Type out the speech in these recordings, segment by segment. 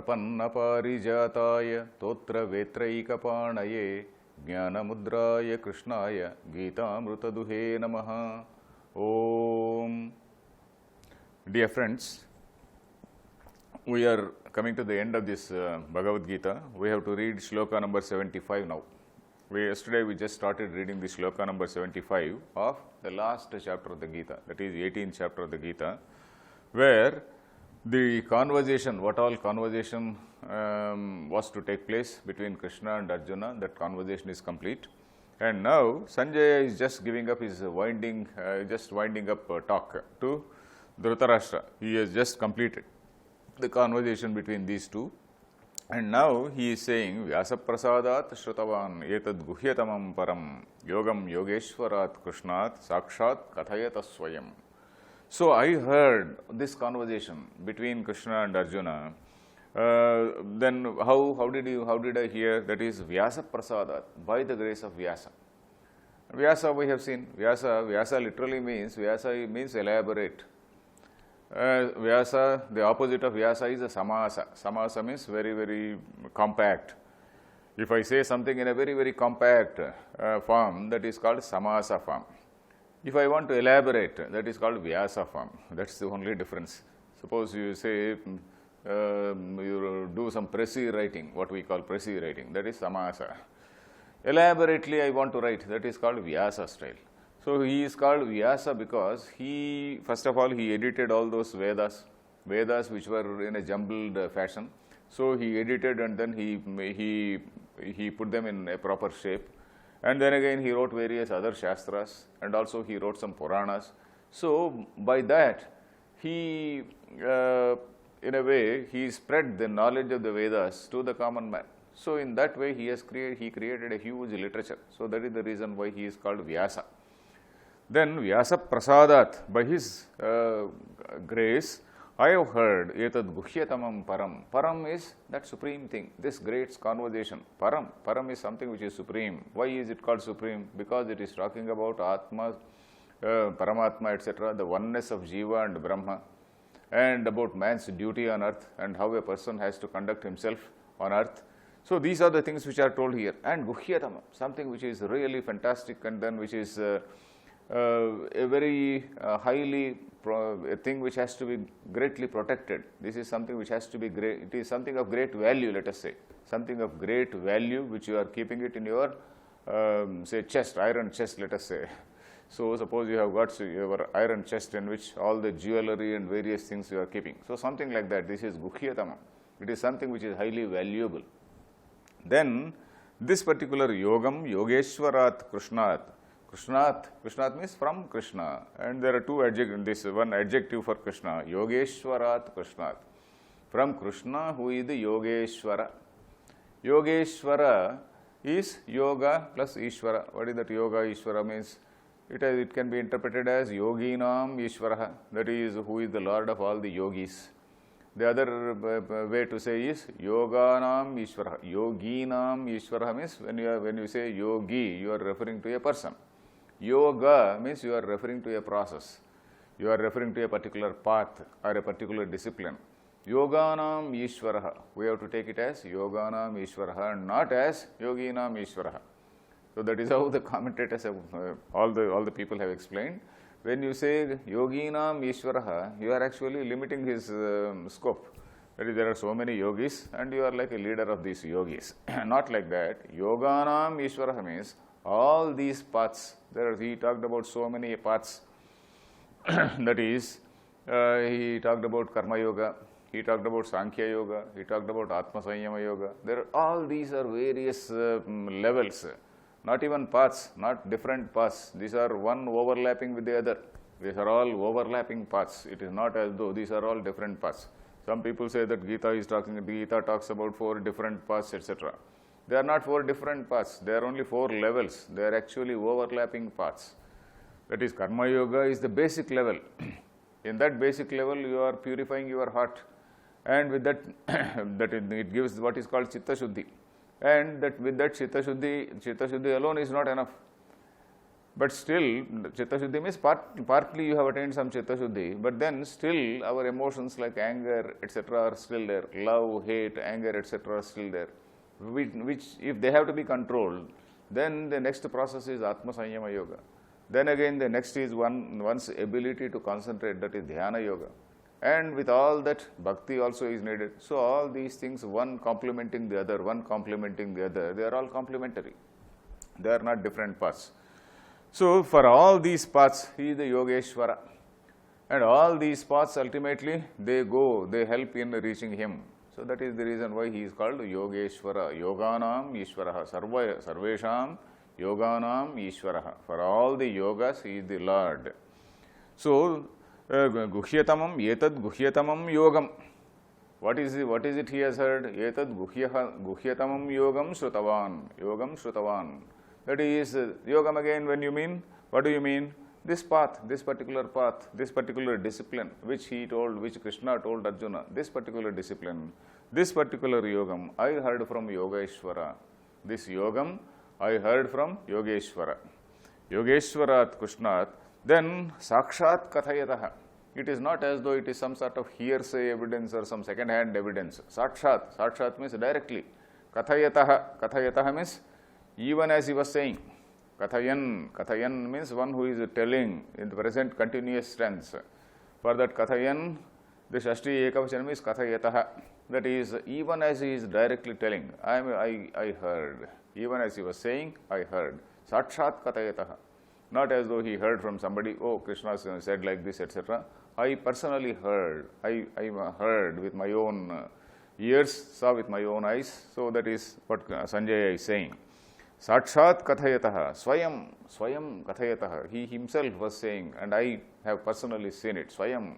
प्रपन्नपारिजाताय तोत्रवेत्रैकपाणये ज्ञानमुद्राय कृष्णाय गीतामृतदुहे नमः. Om. Dear friends, we are coming to the end of this Bhagavad Gita. We have to read shloka number 75 now. Yesterday we just started reading the shloka number 75 of the last chapter of the Gita, that is 18th chapter of the Gita, where the conversation, what all conversation was to take place between Krishna and Arjuna, that conversation is complete. And now Sanjaya is just giving up his winding up talk to Dhritarashtra. He has just completed the conversation between these two. And now he is saying, Vyasa prasadat shrutavan etad guhyatamam param yogam yogeshwarat krishnat sakshat kathayata swayam. So I heard this conversation between Krishna and Arjuna. Then how did I hear? That is Vyasa prasadat, by the grace of Vyasa. Vyasa we have seen. Vyasa literally means elaborate. Vyasa, the opposite of Vyasa is a samasa. Samasa means very, very compact. If I say something in a very, very compact form, that is called samasa form. If I want to elaborate, that is called Vyasa form. That's the only difference. Suppose you say, you do some presi writing, what we call presi writing, that is samasa. Elaborately I want to write, that is called Vyasa style. So he is called Vyasa because he, first of all, he edited all those Vedas which were in a jumbled fashion. So he edited and then he put them in a proper shape. And then again he wrote various other Shastras, and also he wrote some Puranas. So by that he, in a way, he spread the knowledge of the Vedas to the common man. So in that way he created a huge literature. So that is the reason why he is called Vyasa. Then Vyasa prasadat, by his grace, I have heard etad guhyatamam param. Param is that supreme thing, this great conversation. Param is something which is supreme. Why is it called supreme? Because it is talking about Atma, Paramatma, etc., the oneness of Jiva and Brahma, and about man's duty on earth and how a person has to conduct himself on earth. So these are the things which are told here. And guhyatama, something which is really fantastic, and then which is a very highly, a thing which has to be greatly protected. This is something which has to be great. It is something of great value, let us say. Something of great value which you are keeping it in your, say, chest, iron chest, let us say. So suppose you have got your iron chest in which all the jewelry and various things you are keeping. So something like that. This is guhyatama. It is something which is highly valuable. Then this particular yogam, yogeshwarat krishnat. Krishnat means from Krishna, and there are two adjectives, this one adjective for Krishna, Yogeshwarat Krishnat. From Krishna, who is the Yogeshwara. Yogeshwara is yoga plus Ishvara. What is that yoga Ishvara means? It can be interpreted as Yoginam Ishvara, that is, who is the Lord of all the yogis. The other way to say is Yoganam Ishvara. Yoginam Ishvara means when you say yogi, you are referring to a person. Yoga means you are referring to a process. You are referring to a particular path or a particular discipline. Yoganam Ishvaraha. We have to take it as Yoganam Ishvaraha and not as Yoginam Ishvaraha. So that is how the commentators have, all the people have explained. When you say Yoginam Ishvaraha, you are actually limiting his scope. That is, there are so many yogis and you are like a leader of these yogis. Not like that. Yoganam Ishvaraha means all these paths. He talked about so many paths. That is, he talked about Karma Yoga, he talked about Sankhya Yoga, he talked about Atma Sanyama Yoga. All these are various levels, not even paths, not different paths. These are one overlapping with the other. These are all overlapping paths. It is not as though these are all different paths. Some people say that Gita talks about 4 different paths, etc. They are not 4 different paths. They are only 4 levels. They are actually overlapping paths. That is, Karma Yoga is the basic level. In that basic level, you are purifying your heart. And with that, it gives what is called Chitta Shuddhi. And that with that Chitta Shuddhi alone is not enough. But still, Chitta Shuddhi means partly you have attained some Chitta Shuddhi, but then still our emotions like anger, etc. are still there. Love, hate, anger, etc. are still there. Which, if they have to be controlled, then the next process is Atma Sanyama Yoga. Then again, the next is one's ability to concentrate, that is Dhyana Yoga. And with all that, Bhakti also is needed. So all these things, one complementing the other, they are all complementary. They are not different paths. So for all these paths, he is the Yogeshwara. And all these paths ultimately, they help in reaching him. So that is the reason why he is called Yogeshwara. Yoganam Ishwaraha. Sarvesham Yoganam Ishwaraha. For all the yogas, he is the Lord. So, Guhyatamam, Etad Guhyatamam Yogam. What is it he has heard? Etad Guhyatamam Yogam Shrutavan. That is, Yogam again, when you mean, what do you mean? This path, this particular discipline, which Krishna told Arjuna, this particular discipline, this particular Yogam, I heard from Yogeshwara. This Yogam, I heard from Yogeshwara. Yogeshwarat Krishnat, then Sakshat Kathayataha. It is not as though it is some sort of hearsay evidence or some second-hand evidence. Sakshat means directly. Kathayataha means even as he was saying. Kathayan means one who is telling in the present continuous tense. For that Kathayan, the Shashti Ekavachanam is Kathayataha. That is, even as he is directly telling, I heard. Even as he was saying, I heard. Sakshat Kathayataha. Not as though he heard from somebody, oh, Krishna said like this, etc. I personally heard. I heard with my own ears, saw with my own eyes. So that is what Sanjaya is saying. Sakshat Kathayataha, Swayam Kathayataha. He himself was saying, and I have personally seen it. Swayam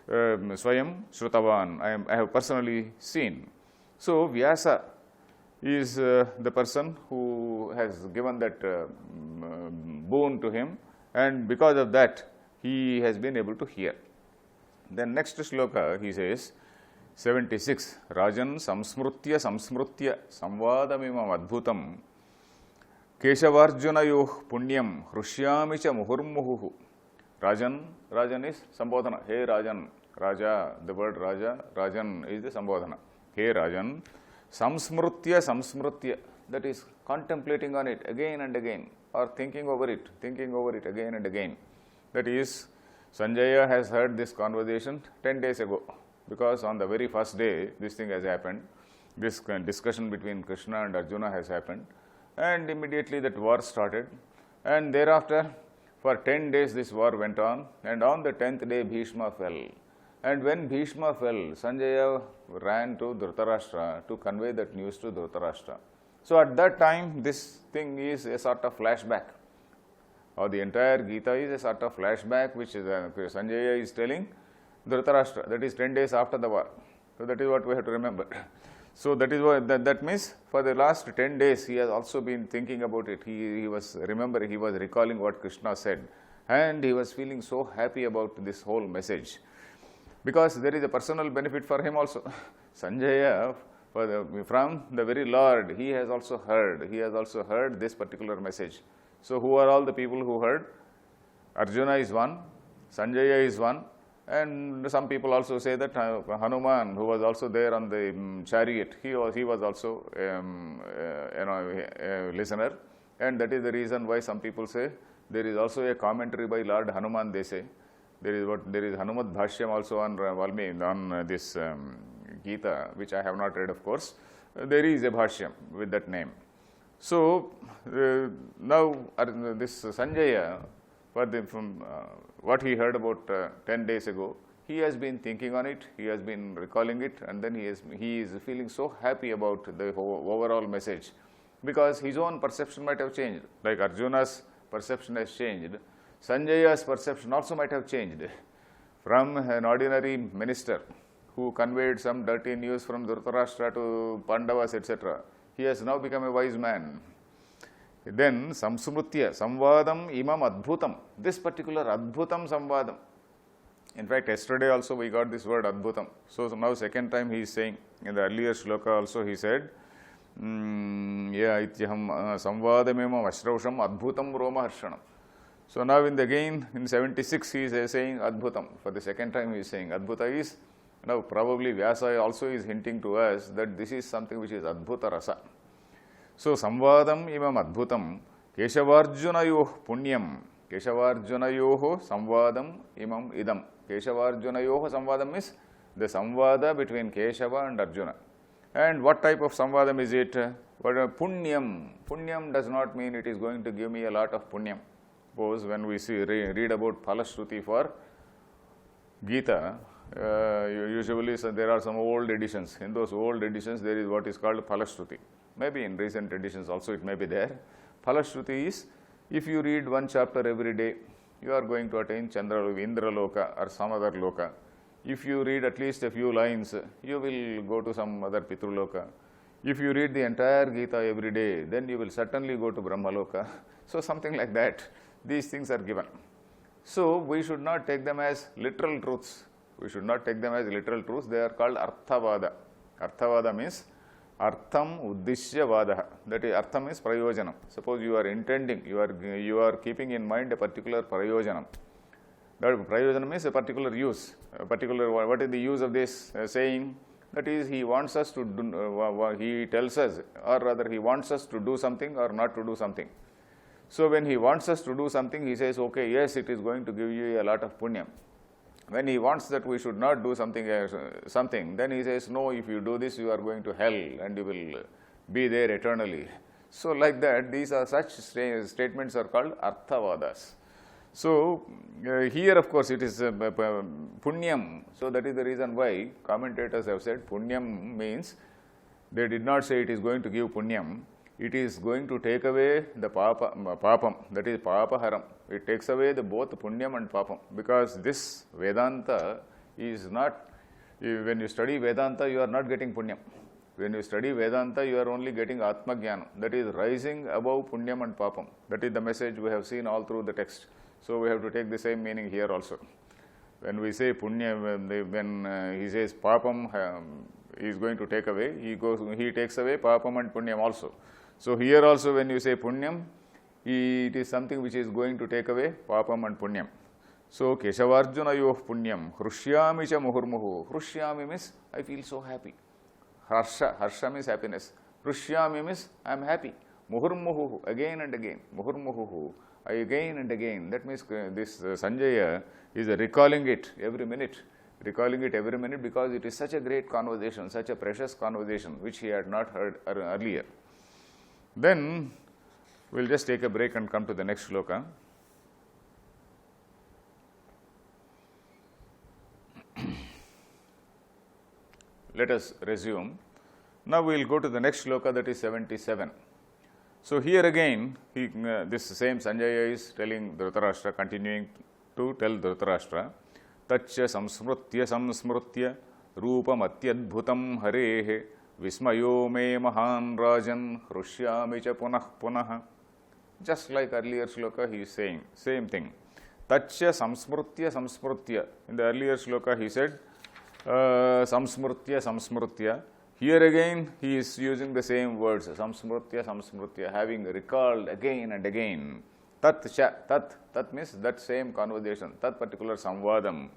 Shrutavan. I have personally seen. So Vyasa is the person who has given that boon to him, and because of that, he has been able to hear. Then next shloka, he says, 76, Rajan samsmrutya samvadamimam adbhutam Keshavarjunayoh punyam hrushyami cha muhurmuhu. Rajan is Sambodhana. Hey Rajan, Raja, the word Rajan is the Sambodhana. Hey Rajan, samsmrutya, that is contemplating on it again and again, or thinking over it again and again. That is, Sanjaya has heard this conversation 10 days ago, because on the very first day this thing has happened. This discussion between Krishna and Arjuna has happened, and immediately that war started, and thereafter for 10 days this war went on, and on the 10th day Bhishma fell. And when Bhishma fell, Sanjaya ran to Dhritarashtra to convey that news to Dhritarashtra. So at that time, this thing is a sort of flashback, or the entire Gita is a sort of flashback which is Sanjaya is telling Dhritarashtra. That is 10 days after the war. So that is what we have to remember. So that is what that means. For the last 10 days, he has also been thinking about it. He was recalling what Krishna said, and he was feeling so happy about this whole message, because there is a personal benefit for him also. Sanjaya, from the very Lord, he has also heard this particular message. So who are all the people who heard? Arjuna is one, Sanjaya is one, and some people also say that Hanuman, who was also there on the chariot, he was also a listener, and that is the reason why some people say there is also a commentary by Lord Hanuman. They say there is Hanumat Bhashyam also on Valmiki, on this Gita, which I have not read, of course. There is a Bhashyam with that name. So now this Sanjaya, from what he heard about 10 days ago, he has been thinking on it, he has been recalling it, and then he is feeling so happy about the overall message, because his own perception might have changed. Like Arjuna's perception has changed, Sanjaya's perception also might have changed. From an ordinary minister who conveyed some dirty news from Dhritarashtra to Pandavas, etc., he has now become a wise man. Then samsmrutya, samvadam imam adbhutam. This particular adbhutam samvadam. In fact, yesterday also we got this word adbhutam. So now second time he is saying, in the earlier shloka also he said, ityaham samvadam imam ashrausham adbhutam roma harshanam. So now again in 76 he is saying Adbhutam. For the second time he is saying Adbhuta is, now probably Vyasa also is hinting to us that this is something which is Adbhuta Rasa. So Samvadam imam Adbhutam Keshavarjunayoh Punyam. Keshavarjunayoh Samvadam imam idam. Keshavarjunayoh Samvadam is the Samvada between Keshava and Arjuna. And what type of Samvadam is it? Punyam. Punyam does not mean it is going to give me a lot of Punyam. Suppose when we read about Phalashruti for Gita, usually there are some old editions. In those old editions there is what is called Phalashruti. Maybe in recent editions also it may be there. Phalashruti is, if you read one chapter every day, you are going to attain Indra Loka or some other Loka. If you read at least a few lines, you will go to some other Pitruloka. If you read the entire Gita every day, then you will certainly go to Brahmaloka. So something like that. These things are given. So we should not take them as literal truths. We should not take them as literal truths. They are called Arthavada. Arthavada means Artham Uddishya Vadaha. That is, Artham is Prayojanam. Suppose you are intending, you are keeping in mind a particular Prayojanam. That Prayojanam is a particular use. What is the use of this saying? That is, he wants us to do, he tells us, or rather he wants us to do something or not to do something. So when he wants us to do something, he says, okay, yes, it is going to give you a lot of punyam. When he wants that we should not do something, then he says, no, if you do this, you are going to hell and you will be there eternally. So like that, these are such statements are called Arthavadas. So here, of course, it is punyam. So that is the reason why commentators have said punyam means, they did not say it is going to give punyam. It is going to take away the papam, that is papaharam. It takes away both punyam and papam, because this Vedanta is not, when you study Vedanta, you are not getting punyam. When you study Vedanta, you are only getting Atma Jnana, that is rising above punyam and papam. That is the message we have seen all through the text. So we have to take the same meaning here also. When we say punyam, when he says papam he is going to take away, he takes away papam and punyam also. So here also when you say punyam, it is something which is going to take away papam and punyam. So Keshavarjunayoh punyam, Hrushyami cha muhurmuhu. Hrushyami means I feel so happy. Harsha means happiness. Hrushyami means I am happy. Muhurmuhu, again and again. Muhurmuhu, again and again. That means this Sanjaya is recalling it every minute. Recalling it every minute because it is such a great conversation, such a precious conversation which he had not heard earlier. Then we will just take a break and come to the next shloka. Let us resume. Now we will go to the next shloka, that is 77. So here again, this same Sanjaya is telling Dhritarashtra, continuing to tell Dhritarashtra, Taccha samsmrutya rupam atyadbhutam harehe vismayo me mahan rajan hrushyami cha punah punah. Just like earlier shloka, he is saying same thing. Taccha samsmrutya. In the earlier shloka he said samsmrutya. Here again he is using the same words, samsmrutya, having recalled again and again. Tat means that same conversation, that particular samvadam.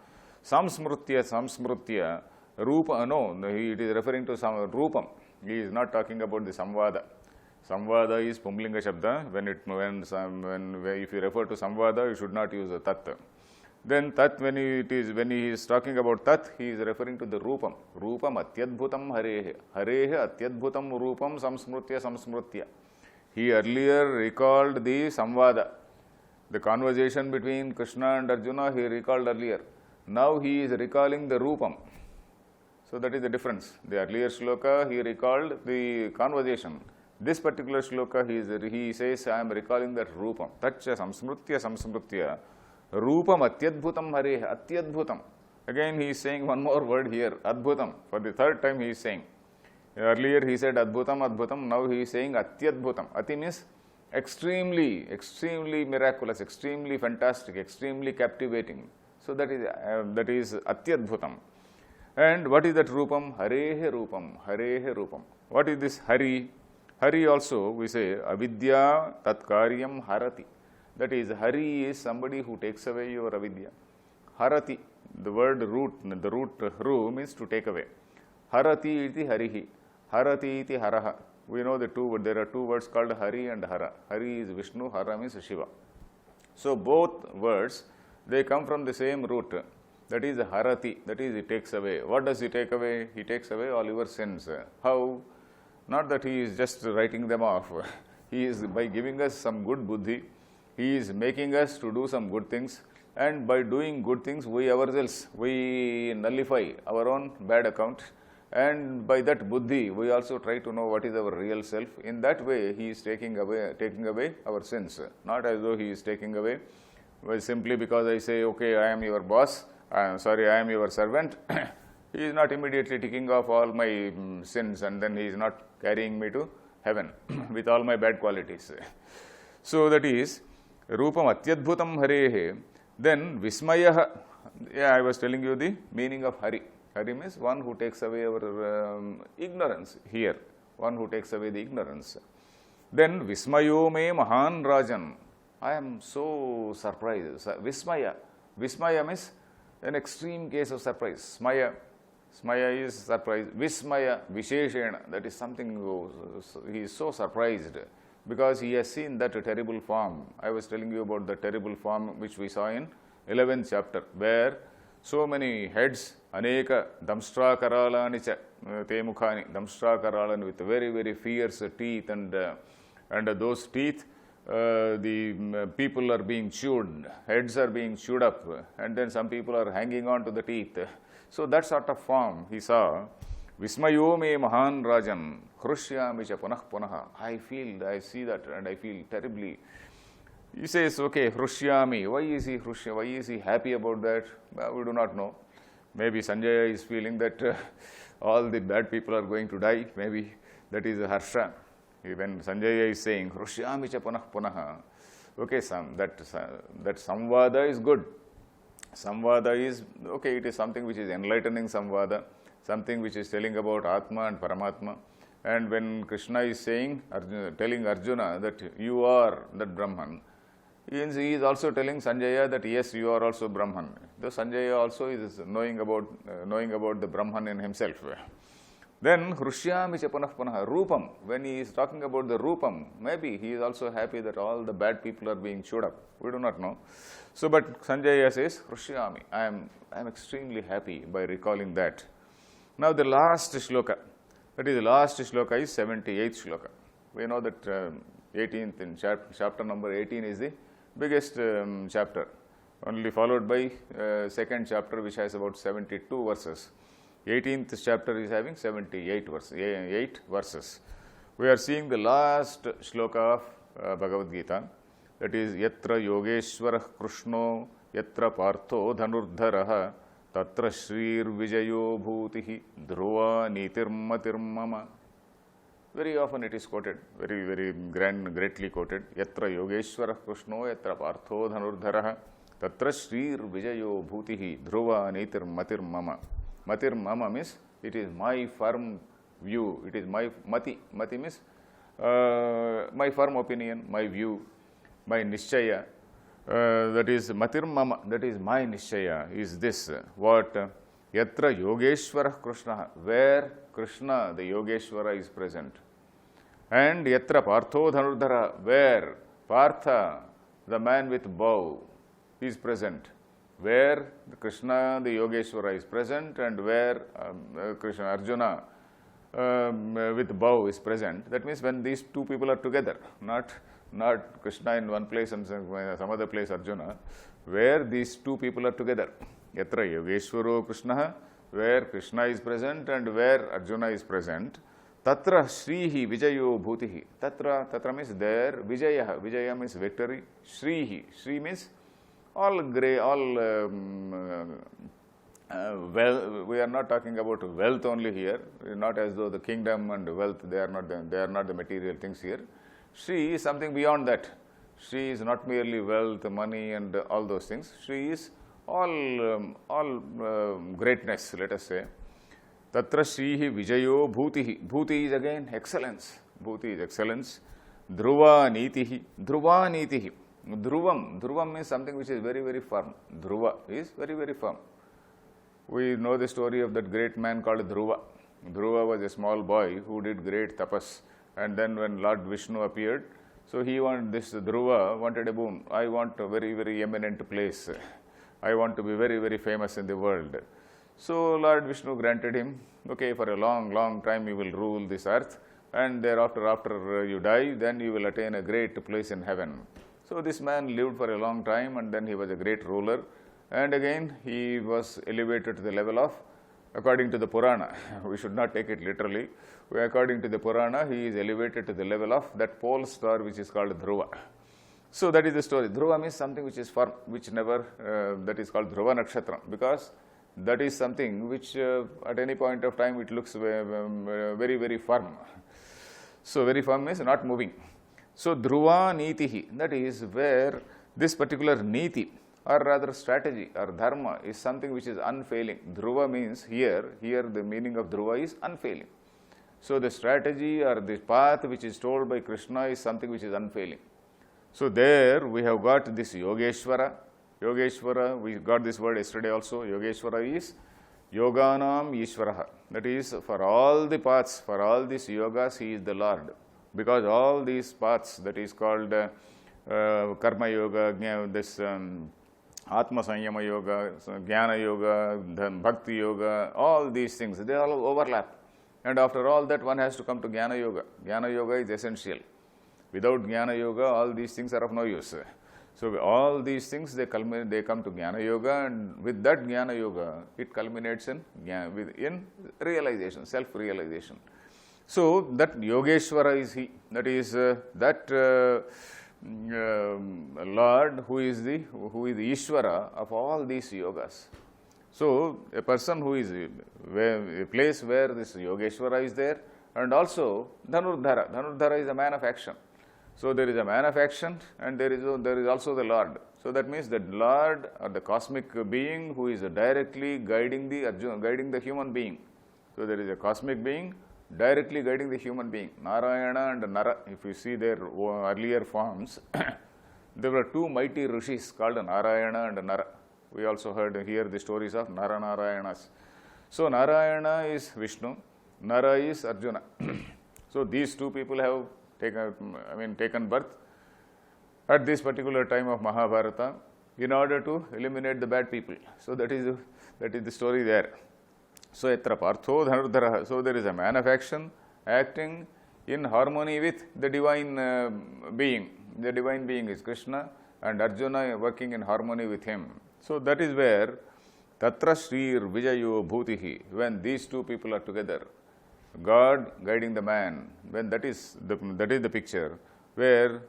Samsmrutya, rupa, no, it is referring to some rupam. He is not talking about the samvada. Samvada is Pumlinga Shabda. If you refer to samvada, you should not use a tat. Then tat, when he is talking about tat, he is referring to the rupam. Rupam atyadbhutam harehe. Harehe atyadbhutam rupam samsmrutya. He earlier recalled the samvada, the conversation between Krishna and Arjuna, he recalled earlier. Now he is recalling the rupam. So that is the difference. The earlier shloka, he recalled the conversation. This particular shloka, he says, I am recalling that rupam. Taccha samsmrutya. Rupam atyadbhutam harehe. Atyadbhutam. Again he is saying one more word here, adbhutam. For the third time he is saying. Earlier he said adbhutam. Now he is saying atyadbhutam. Ati means extremely miraculous, extremely fantastic, extremely captivating. So that is atyadbhutam. And what is that rupam? Harehe rupam. What is this hari? Hari also we say avidya tatkaryam harati. That is, Hari is somebody who takes away your avidya. Harati, the word root, the root ru means to take away. Harati iti harihi, harati iti haraha. We know there are two words called Hari and Hara. Hari is Vishnu, Hara means Shiva. So both words, they come from the same root. That is Harati, that is he takes away. What does he take away? He takes away all your sins. How? Not that he is just writing them off. He is by giving us some good buddhi. He is making us to do some good things. And by doing good things, we ourselves, we nullify our own bad account. And by that buddhi, we also try to know what is our real self. In that way, he is taking away our sins. Not as though he is taking away, well, simply because I say, okay, I am your boss, I am your servant. He is not immediately ticking off all my sins, and then he is not carrying me to heaven with all my bad qualities. So that is, Rupam Atyadbhutam Harehe. Then Vismayah, I was telling you the meaning of Hari. Hari means one who takes away our ignorance here, one who takes away the ignorance. Then Vismayo me Mahan Rajan. I am so surprised. Vismaya. Vismaya means an extreme case of surprise. Smaya. Smaya is surprise. Vismaya, Visheshena. That is something, he is so surprised because he has seen that terrible form. I was telling you about the terrible form which we saw in 11th chapter, where so many heads, Aneka Damstra Karalani Temukhani, Damstra Karalani with very, very fierce teeth, and those teeth, the people are being chewed, heads are being chewed up, and then some people are hanging on to the teeth. So that sort of form he saw. Vismayo me Mahan Rajan, Hrushyami cha punah punaha. I see that and I feel terribly. He says, okay, Hrushyami. Why is he Hrushya? Why is he happy about that? Well, we do not know. Maybe Sanjaya is feeling that all the bad people are going to die. Maybe that is a harsha. When Sanjaya is saying, Hrushyami cha punah punaha. Okay, that samvada is good. Samvada is, okay, it is something which is enlightening samvada, something which is telling about Atma and Paramatma. And when Krishna is saying, telling Arjuna that you are that Brahman, he is also telling Sanjaya that yes, you are also Brahman. Though Sanjaya also is knowing about the Brahman in himself. Then Hrushyami cha punah punah Rupam. When he is talking about the Rupam, maybe he is also happy that all the bad people are being chewed up. We do not know. So, but Sanjaya says, Hrushyami, I am extremely happy by recalling that. Now the last shloka, that is the last shloka is 78th shloka. We know that 18th in chapter number 18 is the biggest chapter, only followed by second chapter which has about 72 verses. 18th chapter is having 78 verses. We are seeing the last shloka of Bhagavad Gita, that is Yatra Yogeshwarah Krishno Yatra Partho Dhanurdharaha Tatra Shrir Vijayo Bhutihi Dhruva Nitirmatir Mama. Very often it is quoted, very, very greatly quoted. Yatra Yogeshwarah Krishno Yatra Partho Dhanurdharaha Tatra Shrir Vijayo Bhutihi Dhruva Nitirmatir Mama. Matir Mama means it is my firm view, it is my mati. Mati means my firm opinion, my view, my nishchaya. That is Matir Mama, that is my nishchaya, is this. What? Yatra Yogeshwarah Krishna, where Krishna, the Yogeshwara, is present. And Yatra Partho Dhanurdhara, where Partha, the man with bow, is present. Where Krishna, the Yogeshwara, is present, and where Krishna, Arjuna with bow is present. That means when these two people are together, not Krishna in one place and some other place Arjuna, where these two people are together. Yatra Yogeshwaro Krishna, where Krishna is present and where Arjuna is present. Tatra Shrihi Vijayo Bhutihi. Tatra means there. Vijaya means victory. Shrihi. Shri means all grey, all well. We are not talking about wealth only here. Not as though the kingdom and wealth, they are not the material things here. Shri is something beyond that. Shri is not merely wealth, money, and all those things. Shri is all greatness, let us say. Tatra Shrihi Vijayo Bhutihi. Bhuti is again excellence. Bhuti is excellence. Dhruva Nitihi. Dhruva Nitihi. Dhruvam means something which is very, very firm. Dhruva is very, very firm. We know the story of that great man called Dhruva. Dhruva was a small boy who did great tapas, and then when Lord Vishnu appeared, so this Dhruva wanted a boon. I want a very, very eminent place. I want to be very, very famous in the world. So Lord Vishnu granted him, okay, for a long, long time you will rule this earth, and thereafter, after you die, then you will attain a great place in heaven. So this man lived for a long time, and then he was a great ruler, and again he was elevated to the level of, according to the Purana, we should not take it literally, according to the Purana, he is elevated to the level of that pole star which is called Dhruva. So that is the story. Dhruva means something which is firm, which never, that is called Dhruva Nakshatra, because that is something which at any point of time it looks very, very firm. So very firm means not moving. So Dhruva Nitihi, that is where this particular Niti, or rather strategy or dharma, is something which is unfailing. Dhruva means here the meaning of Dhruva is unfailing. So the strategy or the path which is told by Krishna is something which is unfailing. So there we have got this Yogeshwara. Yogeshwara, we got this word yesterday also. Yogeshwara is Yoganam Ishvaraha. That is, for all the paths, for all these yogas, he is the Lord. Because all these paths, that is called Karma Yoga, this Atma Sanyama Yoga, Jnana Yoga, Bhakti Yoga, all these things, they all overlap. And after all that, one has to come to Jnana Yoga. Jnana Yoga is essential. Without Jnana Yoga, all these things are of no use. So all these things, they come to Jnana Yoga, and with that Jnana Yoga, it culminates in realization, self-realization. So that Yogeshwara is he, that is that Lord who is the Ishvara of all these yogas. So a person who is a place where this Yogeshwara is there, and also Dhanurdhara. Dhanurdhara is a man of action. So there is a man of action, and there is also the Lord. So that means that Lord, or the cosmic being, who is directly guiding the human being. So there is a cosmic being directly guiding the human being. Narayana and Nara, if you see their earlier forms, there were two mighty rishis called Narayana and Nara. We also heard here the stories of Nara Narayanas. So Narayana is Vishnu, Nara is Arjuna. So these two people have taken birth at this particular time of Mahabharata in order to eliminate the bad people. So that is the story there. So Yatra Partho Dhanurdhara. So there is a man of action acting in harmony with the divine being. The divine being is Krishna, and Arjuna working in harmony with him. So that is where Tatra Shrir Vijayo Bhutihi, when these two people are together, God guiding the man, when that is the picture, where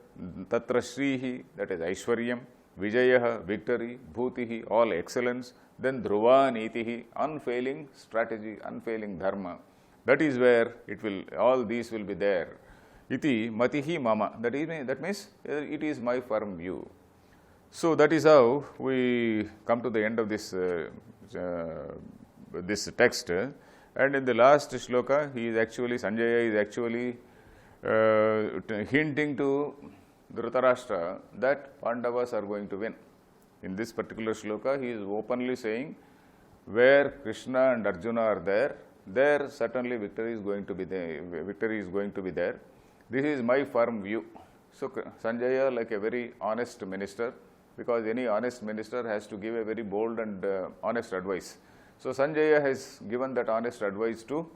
Tatra Shrihi, that is Aishwaryam, Vijayaha, victory, Bhutihi, all excellence, then Dhruva Nitihi, unfailing strategy, unfailing dharma. That is where all these will be there. Iti Matihi Mama, that means it is my firm view. So that is how we come to the end of this text. And in the last shloka, Sanjaya is actually hinting to Dhritarashtra that Pandavas are going to win. In this particular shloka, he is openly saying, where Krishna and Arjuna are there certainly victory is going to be there. This is my firm view. So Sanjaya, like a very honest minister, because any honest minister has to give a very bold and honest advice. So Sanjaya has given that honest advice to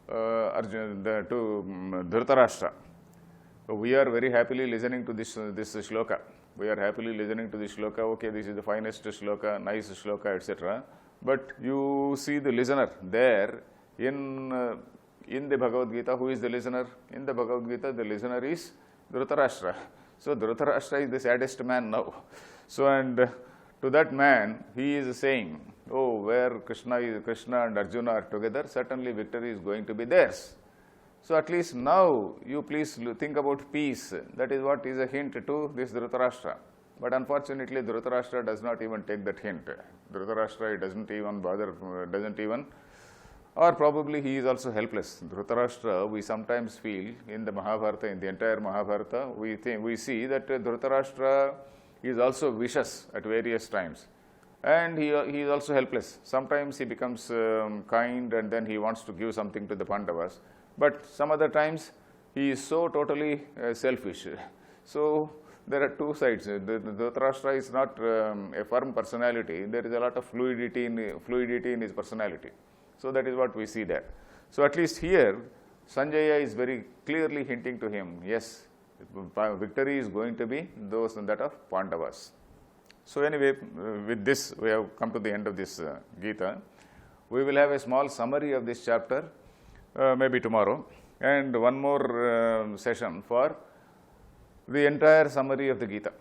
Dhritarashtra. So we are very happily listening to this shloka. We are happily listening to this shloka. Okay, this is the finest shloka, nice shloka, etc. But you see the listener there in the Bhagavad Gita. Who is the listener? In the Bhagavad Gita, the listener is Dhritarashtra. So Dhritarashtra is the saddest man now. So and to that man, he is saying, oh, where Krishna and Arjuna are together, certainly victory is going to be theirs. So at least now you please think about peace. That is what is a hint to this Dhritarashtra. But unfortunately, Dhritarashtra does not even take that hint. Dhritarashtra doesn't even bother, or probably he is also helpless. Dhritarashtra, we sometimes feel in the Mahabharata, in the entire Mahabharata, we see that Dhritarashtra he is also vicious at various times. And he is also helpless. Sometimes he becomes kind and then he wants to give something to the Pandavas. But some other times he is so totally selfish. So there are two sides. Dhritarashtra is not a firm personality. There is a lot of fluidity in his personality. So that is what we see there. So at least here, Sanjaya is very clearly hinting to him, yes, victory is going to be that of Pandavas. So anyway, with this we have come to the end of this Gita. We will have a small summary of this chapter maybe tomorrow, and one more session for the entire summary of the Gita.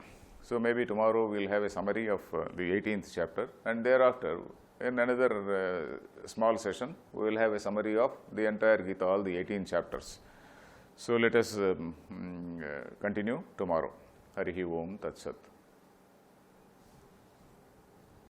So maybe tomorrow we will have a summary of the 18th chapter, and thereafter in another small session we will have a summary of the entire Gita, all the 18 chapters. So let us continue tomorrow. Harihi Om Tat Sat.